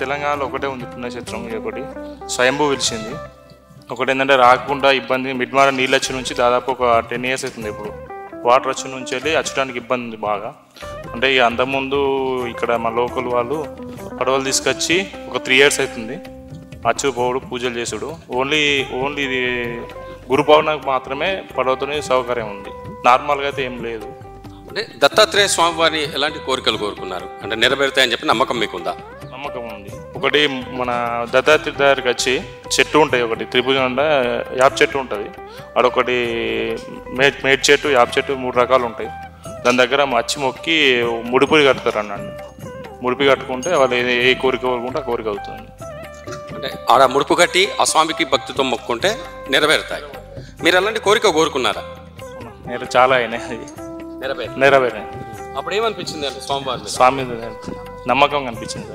తెలంగాణలో ఒకటే ఉంది పుణ్యక్షేత్రం, ఒకటి స్వయంభూ వెలిసింది. ఒకటి ఏంటంటే రాకుండా ఇబ్బంది, మిడ్మార నీళ్ళు వచ్చి నుంచి దాదాపు ఒక 10 years అవుతుంది. ఇప్పుడు వాటర్ వచ్చి నుంచి వెళ్ళి వచ్చడానికి ఇబ్బంది ఉంది బాగా. అంటే ఈ అంతకుముందు ఇక్కడ మా లోకల్ వాళ్ళు పడవలు తీసుకొచ్చి ఒక 3 years అవుతుంది అచ్చు పోవుడు, పూజలు చేసుడు. ఓన్లీ ఇది గురు పౌర్ణమికి మాత్రమే పడవతోనే సౌకర్యం ఉంది, నార్మల్గా అయితే ఏం లేదు. అంటే దత్తాత్రేయ స్వామి వారిని ఎలాంటి కోరికలు కోరుకున్నారు అంటే నెరవేరుతాయని చెప్పి నమ్మకం మీకుందా? నమ్మకం ఉంది. ఒకటి మన దత్తాత్రేయ దగ్గరికి వచ్చి చెట్టు ఉంటాయి, ఒకటి త్రిభుజం యాప చెట్టు ఉంటుంది, అడొకటి మేట్ చెట్టు, యాప చెట్టు 3 రకాలు ఉంటాయి. దాని దగ్గర వచ్చి మొక్కి ముడిపురి కడతారు అన్నాడు. ముడిపి కట్టుకుంటే వాళ్ళు ఏ కోరిక కోరుకుంటే ఆ కోరిక అవుతుంది. అంటే ఆడ ముడుపు కట్టి ఆ స్వామికి భక్తితో మొక్కుంటే నెరవేరుతాయి. మీరు అలాంటి కోరిక కోరుకున్నారా? చాలా అయినాయి, నెరవేరాయి. అప్పుడు ఏమనిపించింది అంటే స్వామి నమ్మకం అనిపించింది.